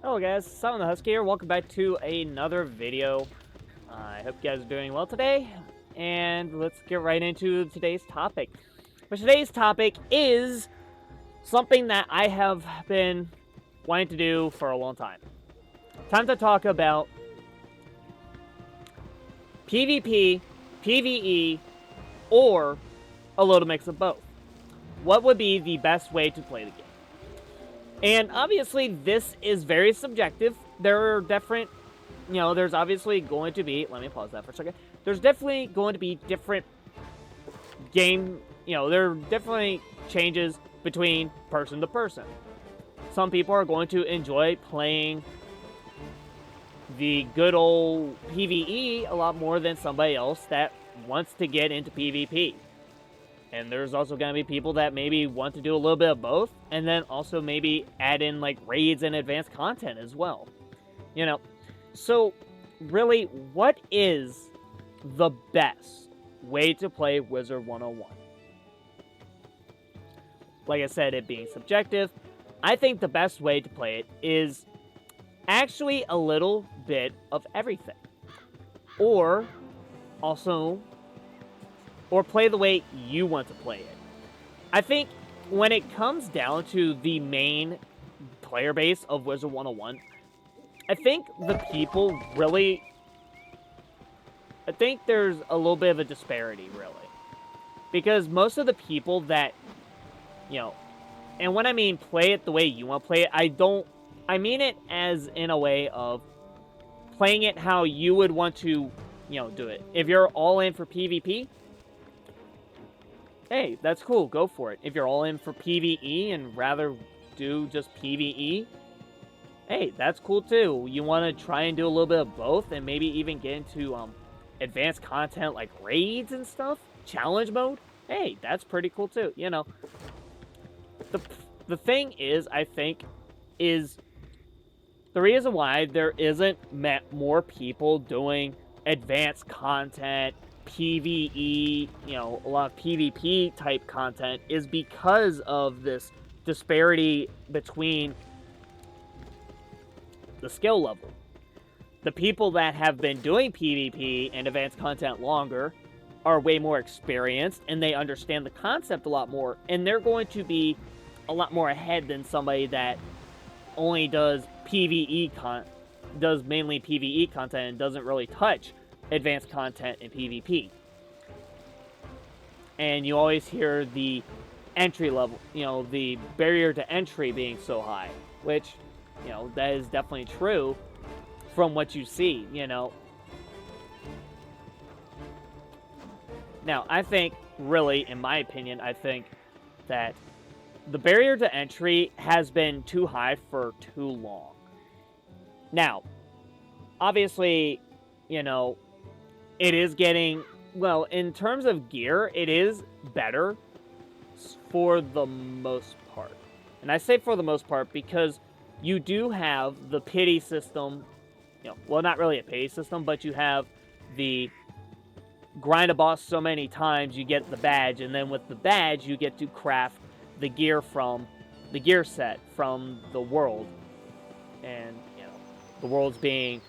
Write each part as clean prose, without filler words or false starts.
Hello guys, Simon the Husky here. Welcome back to another video. I hope you guys are doing well today, and let's get right into today's topic. But today's topic is something that I have been wanting to do for a long time. Time to talk about PvP, PvE, or a little mix of both. What would be the best way to play the game? And obviously, this is very subjective. There are different, there's obviously going to be, let me pause that for a second. There's definitely going to be different there are definitely changes between person to person. Some people are going to enjoy playing the good old PvE a lot more than somebody else that wants to get into PvP. And there's also going to be people that maybe want to do a little bit of both, and then also maybe add in like raids and advanced content as well. So really, what is the best way to play Wizard101? Like I said, it being subjective, I think the best way to play it is actually a little bit of everything. Or play the way you want to play it. I think when it comes down to the main player base of Wizard101, I think the people really... I think there's a little bit of a disparity, really. Because most of the people that, and when I mean play it the way you want to play it, I mean it as in a way of playing it how you would want to, do it. If you're all in for PvP, hey, that's cool, go for it. If you're all in for PvE and rather do just PvE, hey, that's cool too. You want to try and do a little bit of both and maybe even get into advanced content like raids and stuff, challenge mode, hey, that's pretty cool too, The thing is, I think, is the reason why there isn't more people doing advanced content, PvE, a lot of PvP type content is because of this disparity between the skill level. The people that have been doing PvP and advanced content longer are way more experienced and they understand the concept a lot more, and they're going to be a lot more ahead than somebody that only does does mainly PvE content and doesn't really touch advanced content in PvP. And you always hear the entry level, the barrier to entry being so high, which, that is definitely true from what you see, Now, I think, really, in my opinion, I think that the barrier to entry has been too high for too long. Now, obviously, it is getting, well, in terms of gear, it is better for the most part. And I say for the most part because you do have the pity system, well, not really a pity system, but you have the grind a boss so many times, you get the badge, and then with the badge, you get to craft the gear from the gear set from the world. And, the worlds being,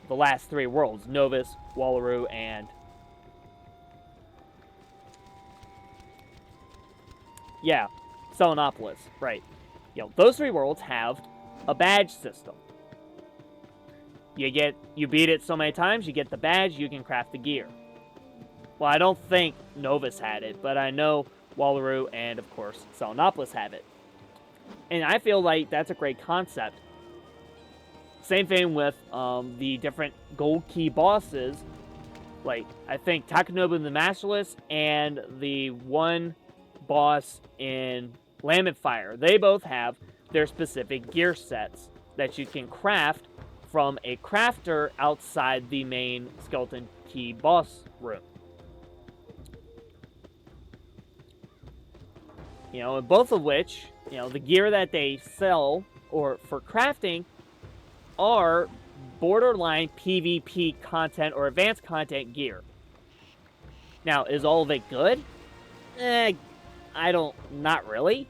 the last three worlds, Novus, Wallaroo, and Selenopolis, right. Those three worlds have a badge system. You beat it so many times, you get the badge, you can craft the gear. Well, I don't think Novus had it, but I know Wallaroo and, of course, Selenopolis have it. And I feel like that's a great concept. Same thing with the different gold key bosses. Like, I think Takanobu the Masterless and the one boss in Lambent Fire, they both have their specific gear sets that you can craft from a crafter outside the main skeleton key boss room. And both of which, the gear that they sell or for crafting are borderline PvP content or advanced content gear. Now, is all of it good? Not really.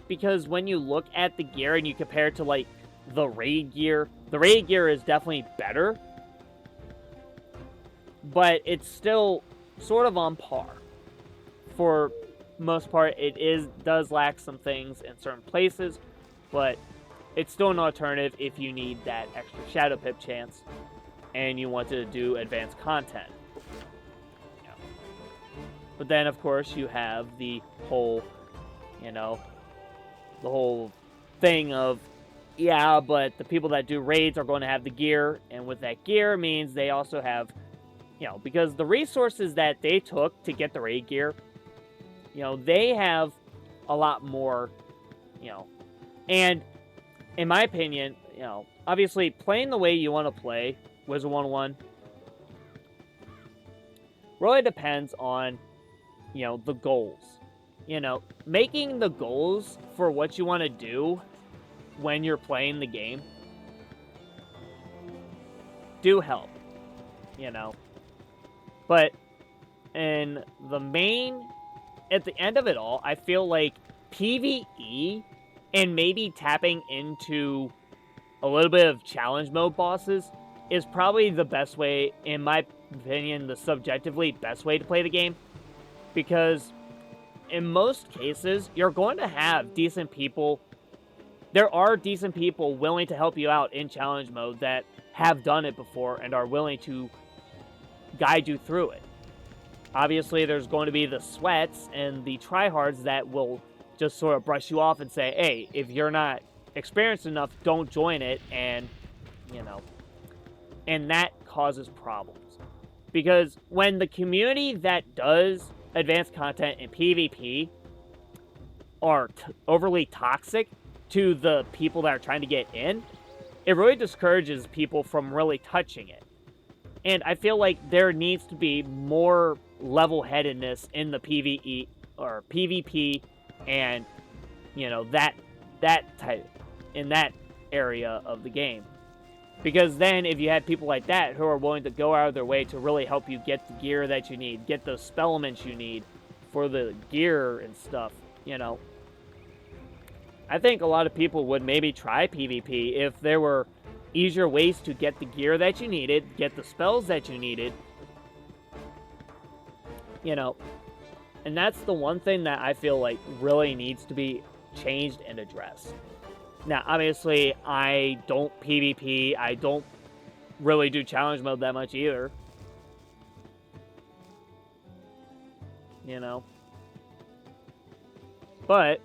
Because when you look at the gear and you compare it to, like, the raid gear. The raid gear is definitely better, but it's still sort of on par. For most part, does lack some things in certain places, but it's still an alternative if you need that extra shadow pip chance and you want to do advanced content. Yeah. But then, of course, you have the whole, the whole thing of, yeah, but the people that do raids are going to have the gear, and with that gear means they also have, because the resources that they took to get the raid gear, they have a lot more, and in my opinion, obviously playing the way you want to play Wizard101 really depends on, the goals. Making the goals for what you want to do when you're playing the game do help, But at the end of it all, I feel like PvE and maybe tapping into a little bit of challenge mode bosses is probably the best way, in my opinion, the subjectively best way to play the game. Because in most cases, you're going to have decent people. There are decent people willing to help you out in challenge mode that have done it before and are willing to guide you through it. Obviously, there's going to be the sweats and the tryhards that will just sort of brush you off and say, hey, if you're not experienced enough, don't join it, and, and that causes problems. Because when the community that does advanced content in PvP are overly toxic to the people that are trying to get in, it really discourages people from really touching it. And I feel like there needs to be more level-headedness in the PvE or PvP and, that type, in that area of the game. Because then if you have people like that who are willing to go out of their way to really help you get the gear that you need, get those spell elements you need for the gear and stuff, I think a lot of people would maybe try PvP if there were easier ways to get the gear that you needed, get the spells that you needed, and that's the one thing that I feel like really needs to be changed and addressed. Now, obviously, I don't PvP, I don't really do challenge mode that much either. But,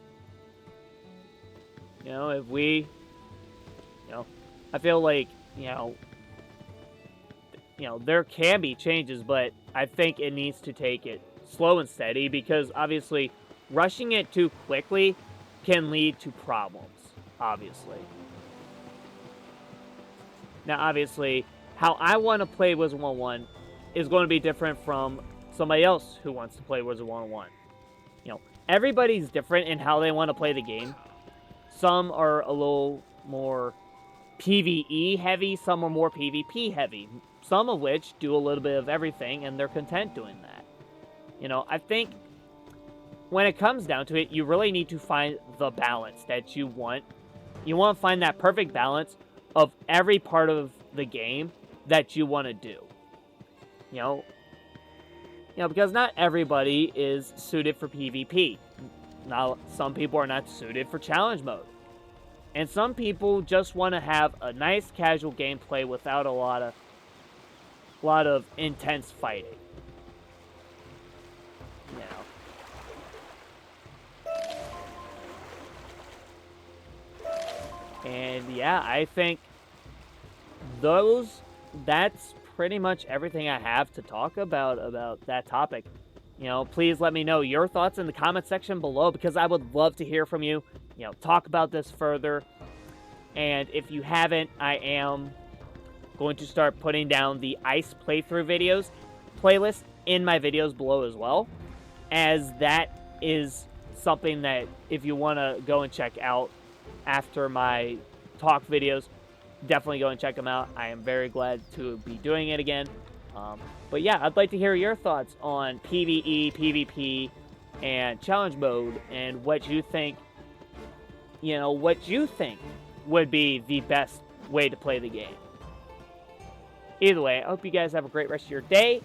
if we, I feel like, there can be changes, but I think it needs to take it slow and steady, because obviously rushing it too quickly can lead to problems, obviously. Now, obviously, how I want to play Wizard101 is going to be different from somebody else who wants to play Wizard101. Everybody's different in how they want to play the game. Some are a little more PvE heavy, some are more PvP heavy. Some of which do a little bit of everything, and they're content doing that. I think when it comes down to it, you really need to find the balance that you want. You want to find that perfect balance of every part of the game that you want to do. Because not everybody is suited for PvP. Now, some people are not suited for challenge mode. And some people just want to have a nice casual gameplay without a lot of intense fighting. And yeah, I think that's pretty much everything I have to talk about that topic. Please let me know your thoughts in the comment section below, because I would love to hear from you. Talk about this further. And if you haven't, I am going to start putting down the Ice playthrough videos playlist in my videos below as well, as that is something that if you want to go and check out after my talk videos, definitely go and check them out. I am very glad to be doing it again. But yeah, I'd like to hear your thoughts on PvE, PvP, and challenge mode, and what you think, would be the best way to play the game. Either way, I hope you guys have a great rest of your day.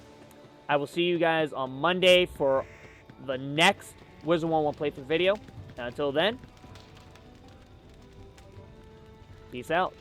I will see you guys on Monday for the next Wizard101 playthrough video. And until then, peace out.